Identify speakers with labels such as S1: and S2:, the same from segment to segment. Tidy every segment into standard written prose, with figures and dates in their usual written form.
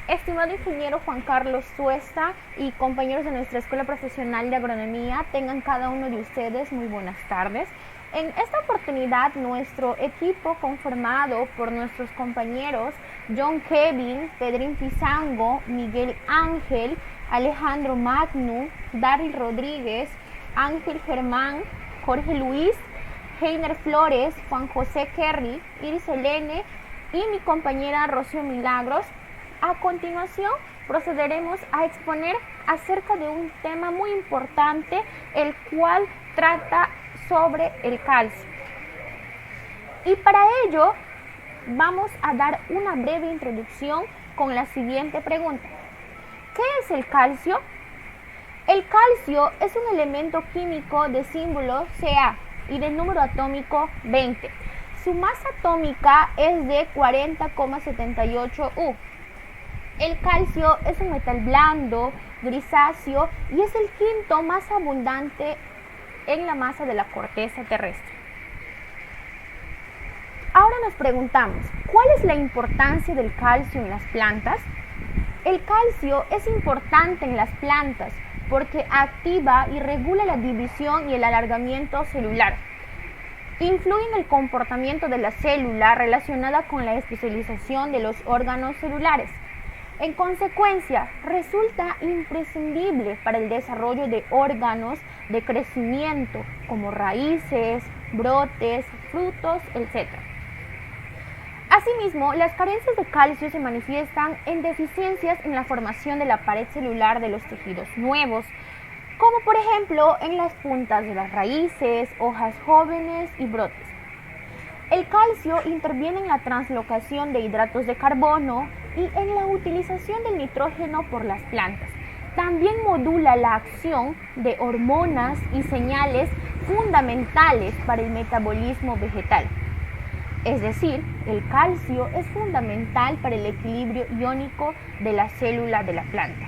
S1: Estimado ingeniero Juan Carlos Tuesta y compañeros de nuestra Escuela Profesional de Agronomía, tengan cada uno de ustedes muy buenas tardes. En esta oportunidad, nuestro equipo conformado por nuestros compañeros John Kevin, Pedrín Pizango, Miguel Ángel, Alejandro Magnu, Daryl Rodríguez, Ángel Germán, Jorge Luis, Heiner Flores, Juan José Kerry, Iris Helene y mi compañera Rocío Milagros. A continuación procederemos a exponer acerca de un tema muy importante, el cual trata sobre el calcio. Y para ello vamos a dar una breve introducción con la siguiente pregunta. ¿Qué es el calcio? El calcio es un elemento químico de símbolo Ca y de número atómico 20. Su masa atómica es de 40,78 U. El calcio es un metal blando, grisáceo y es el quinto más abundante en la masa de la corteza terrestre. Ahora nos preguntamos, ¿cuál es la importancia del calcio en las plantas? El calcio es importante en las plantas porque activa y regula la división y el alargamiento celular. Influye en el comportamiento de la célula relacionada con la especialización de los órganos celulares. En consecuencia, resulta imprescindible para el desarrollo de órganos de crecimiento como raíces, brotes, frutos, etc. Asimismo, las carencias de calcio se manifiestan en deficiencias en la formación de la pared celular de los tejidos nuevos, como por ejemplo en las puntas de las raíces, hojas jóvenes y brotes. El calcio interviene en la translocación de hidratos de carbono y en la utilización del nitrógeno por las plantas. También modula la acción de hormonas y señales fundamentales para el metabolismo vegetal. Es decir, el calcio es fundamental para el equilibrio iónico de la célula de la planta.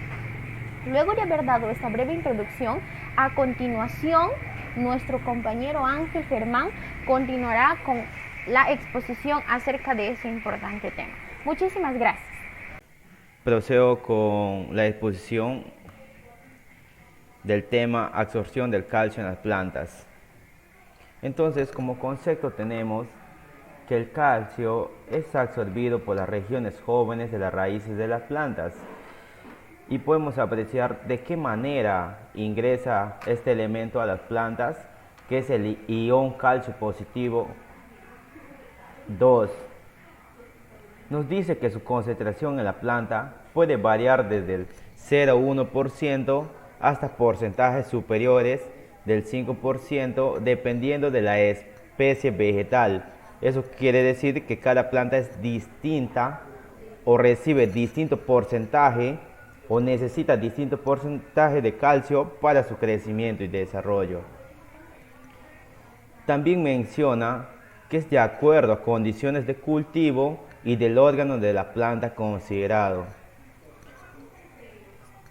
S1: Luego de haber dado esta breve introducción, a continuación, nuestro compañero Ángel Germán continuará con la exposición acerca de ese importante tema. Muchísimas gracias.
S2: Procedo con la exposición del tema absorción del calcio en las plantas. Entonces, como concepto tenemos que el calcio es absorbido por las regiones jóvenes de las raíces de las plantas y podemos apreciar de qué manera ingresa este elemento a las plantas, que es el ion calcio positivo 2. Nos dice que su concentración en la planta puede variar desde el 0,1% hasta porcentajes superiores del 5% dependiendo de la especie vegetal. Eso quiere decir que cada planta es distinta o recibe distinto porcentaje o necesita distinto porcentaje de calcio para su crecimiento y desarrollo. También menciona que es de acuerdo a condiciones de cultivo y del órgano de la planta considerado.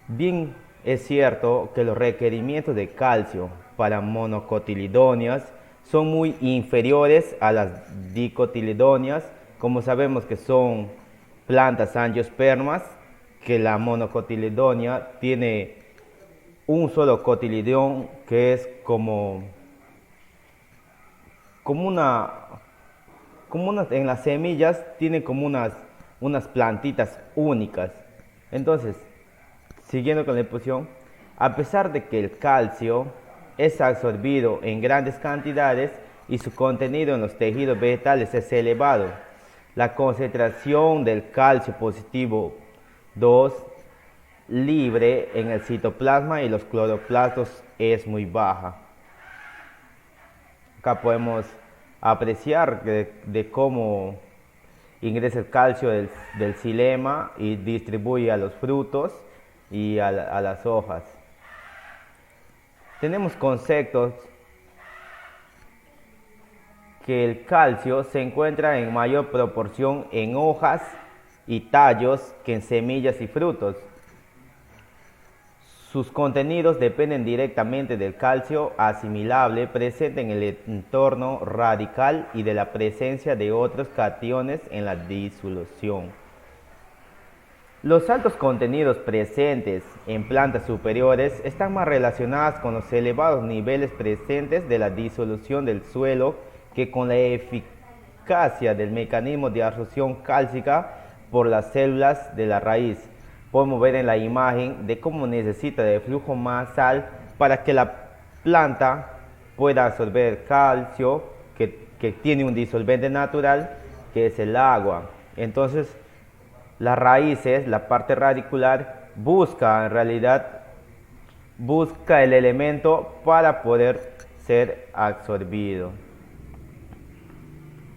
S2: Bien, es cierto que los requerimientos de calcio para monocotiledóneas son muy inferiores a las dicotiledóneas, como sabemos que son plantas angiospermas, que la monocotiledónea tiene un solo cotiledón que es como en las semillas tiene como unas plantitas únicas. Entonces, siguiendo con la exposición, a pesar de que el calcio es absorbido en grandes cantidades y su contenido en los tejidos vegetales es elevado, la concentración del calcio positivo 2 libre en el citoplasma y los cloroplastos es muy baja. Acá podemos apreciar de cómo ingresa el calcio del xilema y distribuye a los frutos y a las hojas. Tenemos conceptos que el calcio se encuentra en mayor proporción en hojas y tallos que en semillas y frutos. Sus contenidos dependen directamente del calcio asimilable presente en el entorno radical y de la presencia de otros cationes en la disolución. Los altos contenidos presentes en plantas superiores están más relacionados con los elevados niveles presentes de la disolución del suelo que con la eficacia del mecanismo de absorción cálcica por las células de la raíz. Podemos ver en la imagen de cómo necesita de flujo más sal para que la planta pueda absorber calcio que tiene un disolvente natural que es el agua. Entonces las raíces, la parte radicular, busca el elemento para poder ser absorbido.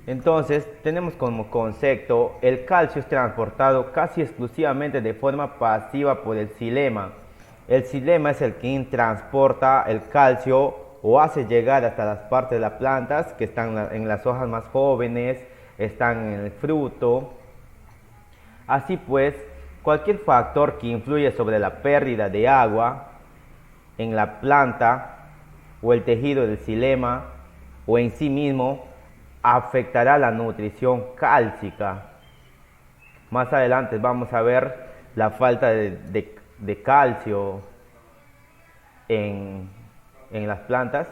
S2: Entonces tenemos como concepto el calcio es transportado casi exclusivamente de forma pasiva por el xilema. El xilema es el que transporta el calcio o hace llegar hasta las partes de las plantas que están en las hojas más jóvenes, están en el fruto. Así pues, cualquier factor que influye sobre la pérdida de agua en la planta o el tejido del xilema o en sí mismo afectará la nutrición cálcica. Más adelante vamos a ver la falta de calcio en las plantas,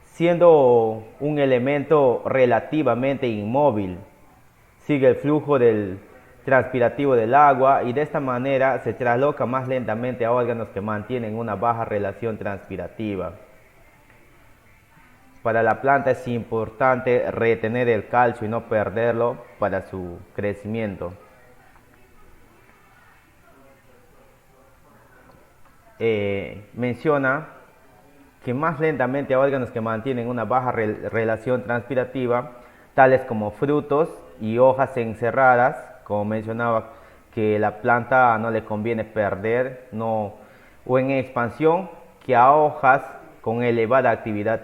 S2: siendo un elemento relativamente inmóvil. Sigue el flujo transpirativo del agua y de esta manera se trasloca más lentamente a órganos que mantienen una baja relación transpirativa. Para la planta es importante retener el calcio y no perderlo para su crecimiento. Menciona que más lentamente a órganos que mantienen una baja relación transpirativa, tales como frutos y hojas encerradas, como mencionaba, que la planta no le conviene perder, o en expansión, que a hojas con elevada actividad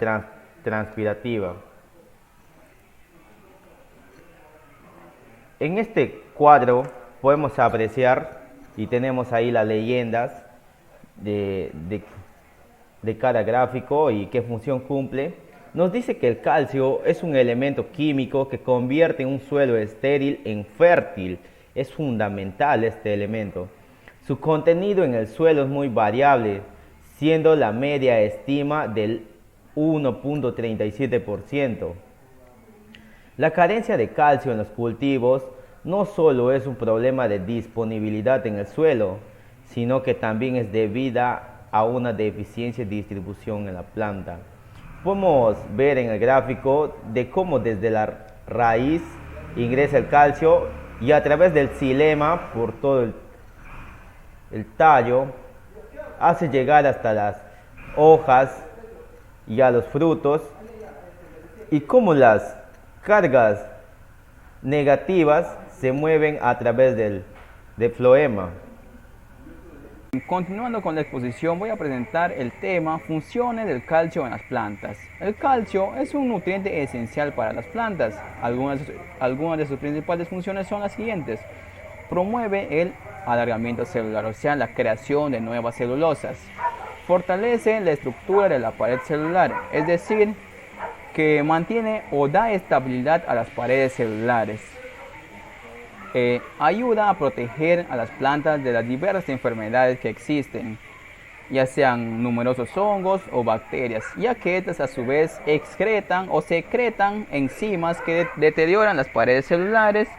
S2: transpirativa. En este cuadro podemos apreciar y tenemos ahí las leyendas de cada gráfico y qué función cumple. Nos dice que el calcio es un elemento químico que convierte un suelo estéril en fértil. Es fundamental este elemento. Su contenido en el suelo es muy variable, siendo la media estima del 1.37%. La carencia de calcio en los cultivos no solo es un problema de disponibilidad en el suelo, sino que también es debida a una deficiencia de distribución en la planta. Podemos ver en el gráfico de cómo desde la raíz ingresa el calcio y a través del xilema por todo el tallo hace llegar hasta las hojas y a los frutos, y cómo las cargas negativas se mueven a través del floema.
S3: Continuando con la exposición, voy a presentar el tema Funciones del calcio en las plantas. El calcio es un nutriente esencial para las plantas. Algunas de sus principales funciones son las siguientes. Promueve el alargamiento celular, o sea, la creación de nuevas celulosas. Fortalece la estructura de la pared celular, es decir, que mantiene o da estabilidad a las paredes celulares. Ayuda a proteger a las plantas de las diversas enfermedades que existen, ya sean numerosos hongos o bacterias, ya que estas a su vez excretan o secretan enzimas que deterioran las paredes celulares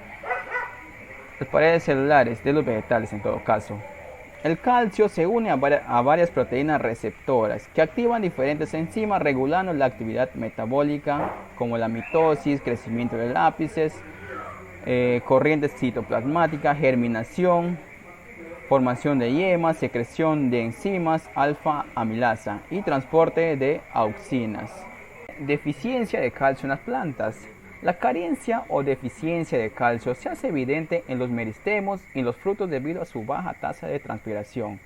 S3: de los vegetales en todo caso. El calcio se une a varias proteínas receptoras que activan diferentes enzimas regulando la actividad metabólica como la mitosis, crecimiento de lápices, corriente citoplasmática, germinación, formación de yemas, secreción de enzimas alfa amilasa y transporte de auxinas. Deficiencia de calcio en las plantas. La carencia o deficiencia de calcio se hace evidente en los meristemos y en los frutos debido a su baja tasa de transpiración.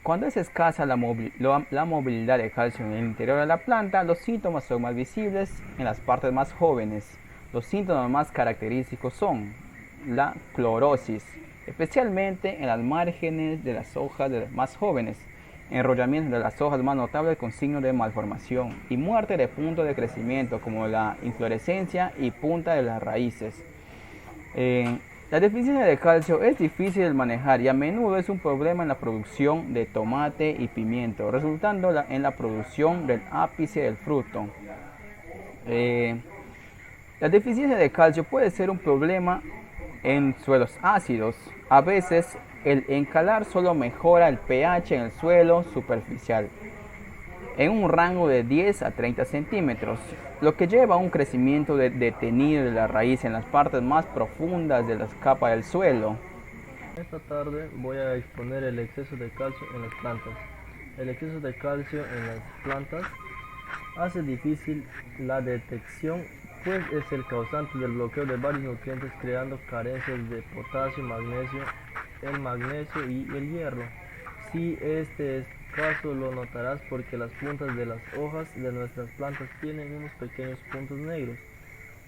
S3: Cuando es escasa la movilidad de calcio en el interior de la planta, los síntomas son más visibles en las partes más jóvenes. Los síntomas más característicos son la clorosis, especialmente en las márgenes de las hojas más jóvenes, enrollamiento de las hojas más notables con signos de malformación y muerte de punto de crecimiento como la inflorescencia y punta de las raíces. La deficiencia de calcio es difícil de manejar y a menudo es un problema en la producción de tomate y pimiento, resultando en la producción del ápice del fruto. La deficiencia de calcio puede ser un problema en suelos ácidos. A veces el encalar solo mejora el pH en el suelo superficial en un rango de 10 a 30 centímetros, lo que lleva a un crecimiento detenido de la raíz en las partes más profundas de las capas del suelo.
S4: Esta tarde voy a exponer el exceso de calcio en las plantas. El exceso de calcio en las plantas hace difícil la detección, pues es el causante del bloqueo de varios nutrientes, creando carencias de potasio, magnesio, el magnesio y el hierro. Si este es caso, lo notarás porque las puntas de las hojas de nuestras plantas tienen unos pequeños puntos negros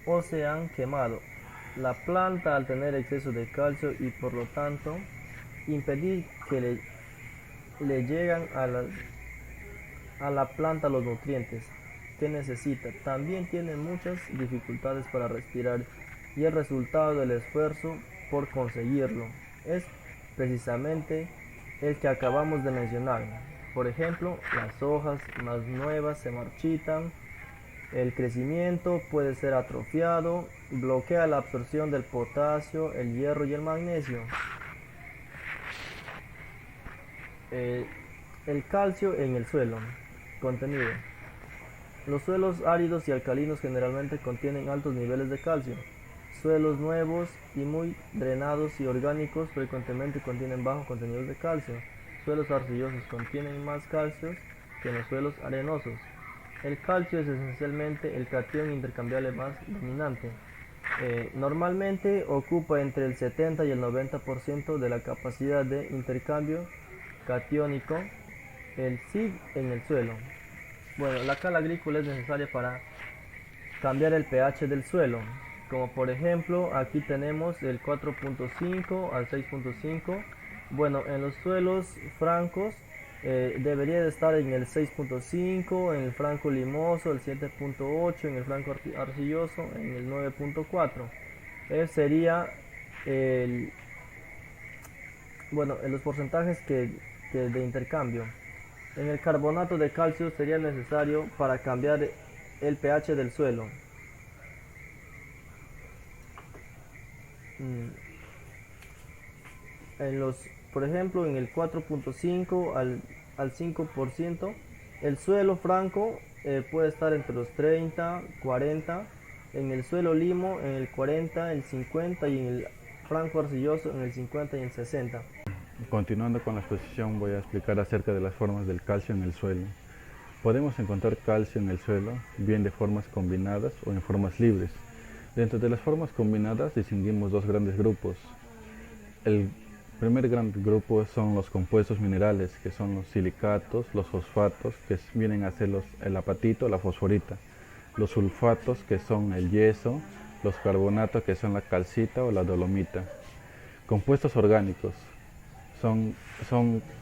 S4: o se han quemado. La planta, al tener exceso de calcio y por lo tanto impedir que le llegan a la planta los nutrientes que necesita, también tiene muchas dificultades para respirar, y el resultado del esfuerzo por conseguirlo es precisamente el que acabamos de mencionar. Por ejemplo, las hojas más nuevas se marchitan, el crecimiento puede ser atrofiado, bloquea la absorción del potasio, el hierro y el magnesio. El calcio en el suelo. Contenido. Los suelos áridos y alcalinos generalmente contienen altos niveles de calcio. Suelos nuevos y muy drenados y orgánicos frecuentemente contienen bajos contenidos de calcio. Suelos arcillosos contienen más calcio que en los suelos arenosos. El calcio es esencialmente el catión intercambiable más dominante. Normalmente ocupa entre el 70 y el 90% de la capacidad de intercambio catiónico, el SIG, en el suelo. Bueno, la cal agrícola es necesaria para cambiar el pH del suelo, como por ejemplo aquí tenemos el 4.5 al 6.5. Bueno, en los suelos francos debería de estar en el 6.5, en el franco limoso el 7.8, en el franco arcilloso en el 9.4. Sería en los porcentajes que de intercambio. En el carbonato de calcio sería necesario para cambiar el pH del suelo. Por ejemplo, en el 4.5 al 5%, el suelo franco puede estar entre los 30, 40, en el suelo limo en el 40, el 50 y en el franco arcilloso en el 50 y el 60.
S5: Continuando con la exposición, voy a explicar acerca de las formas del calcio en el suelo. Podemos encontrar calcio en el suelo bien de formas combinadas o en formas libres. Dentro de las formas combinadas distinguimos dos grandes grupos. El primer gran grupo son los compuestos minerales, que son los silicatos, los fosfatos, que vienen a ser el apatito, la fosforita, los sulfatos, que son el yeso, los carbonatos, que son la calcita o la dolomita. Compuestos orgánicos son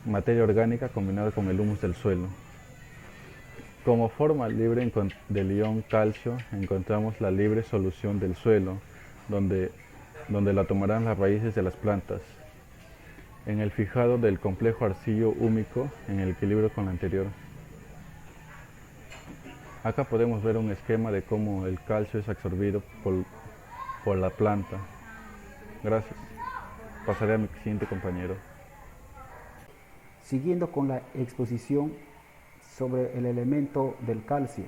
S5: materia orgánica combinada con el humus del suelo. Como forma libre del ion calcio encontramos la libre solución del suelo, donde la tomarán las raíces de las plantas. En el fijado del complejo arcillo-húmico en el equilibrio con la anterior. Acá podemos ver un esquema de cómo el calcio es absorbido por la planta. Gracias. Pasaré a mi siguiente compañero.
S6: Siguiendo con la exposición sobre el elemento del calcio,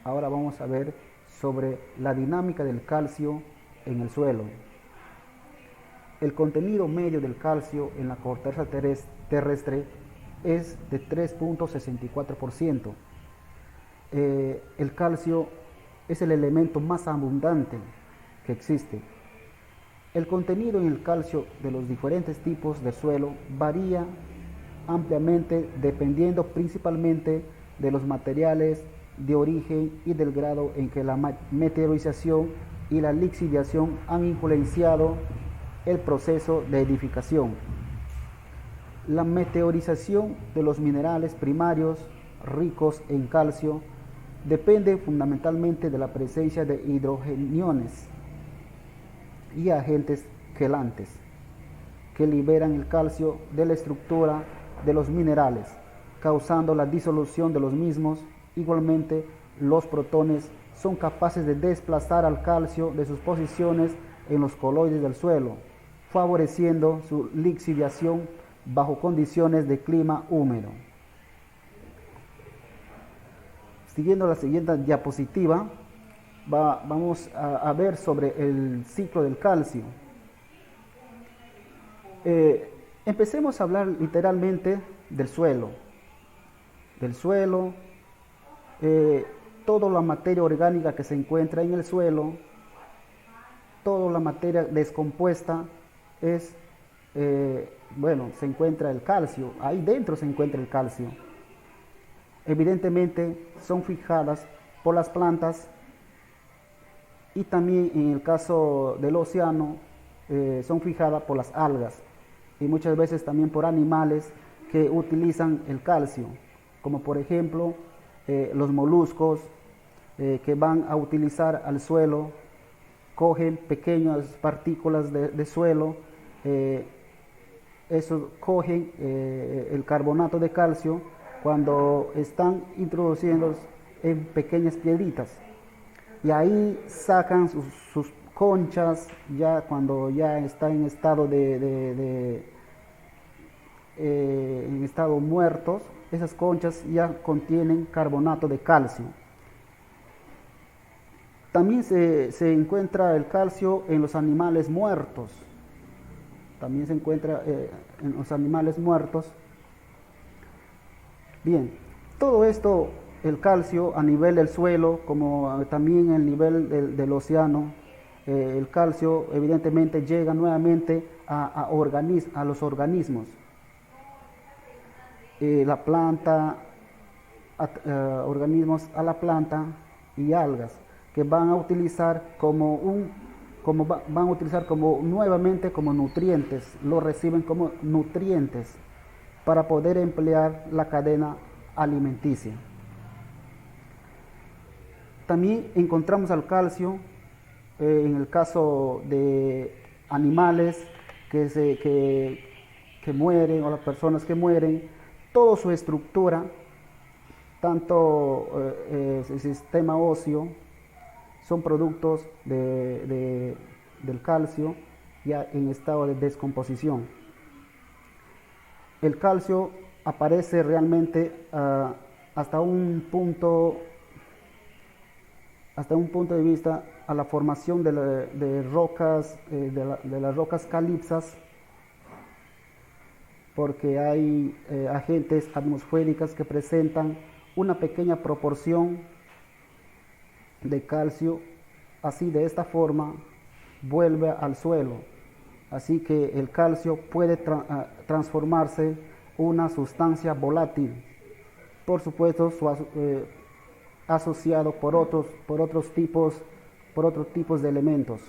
S6: ahora vamos a ver sobre la dinámica del calcio en el suelo. El contenido medio del calcio en la corteza terrestre es de 3.64%. El calcio es el elemento más abundante que existe. El contenido en el calcio de los diferentes tipos de suelo varía ampliamente dependiendo principalmente de los materiales de origen y del grado en que la meteorización y la lixiviación han influenciado el proceso de edificación. La meteorización de los minerales primarios ricos en calcio depende fundamentalmente de la presencia de hidrogeniones y agentes quelantes, que liberan el calcio de la estructura de los minerales, causando la disolución de los mismos. Igualmente, los protones son capaces de desplazar al calcio de sus posiciones en los coloides del suelo, favoreciendo su lixiviación bajo condiciones de clima húmedo. Siguiendo la siguiente diapositiva, vamos a ver sobre el ciclo del calcio. Empecemos a hablar literalmente del suelo. Toda la materia orgánica que se encuentra en el suelo, toda la materia descompuesta se encuentra el calcio, ahí dentro se encuentra el calcio. Evidentemente son fijadas por las plantas y también en el caso del océano son fijadas por las algas y muchas veces también por animales que utilizan el calcio, como por ejemplo los moluscos que van a utilizar al suelo, cogen pequeñas partículas de suelo, cogen el carbonato de calcio cuando están introducidos en pequeñas piedritas y ahí sacan sus conchas ya cuando ya está en estado en estado muertos. Esas conchas ya contienen carbonato de calcio. También se encuentra el calcio en los animales muertos. También se encuentra en los animales muertos. Bien, todo esto, el calcio a nivel del suelo, como también el nivel del océano, el calcio evidentemente llega nuevamente a los organismos. La planta, organismos a la planta y algas que van a utilizar nuevamente como nutrientes, lo reciben como nutrientes para poder emplear la cadena alimenticia. También encontramos al calcio en el caso de animales que mueren o las personas que mueren, toda su estructura, tanto el sistema óseo, son productos del calcio ya en estado de descomposición. El calcio aparece realmente hasta un punto de vista a la formación de rocas, de las rocas calipsas, porque hay agentes atmosféricas que presentan una pequeña proporción de calcio, así de esta forma vuelve al suelo, así que el calcio puede transformarse en una sustancia volátil, por supuesto asociado por otros tipos de elementos.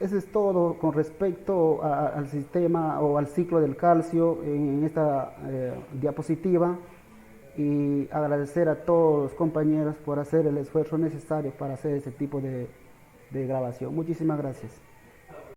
S6: Eso es todo con respecto al sistema o al ciclo del calcio en esta diapositiva, y agradecer a todos los compañeros por hacer el esfuerzo necesario para hacer ese tipo de grabación. Muchísimas gracias.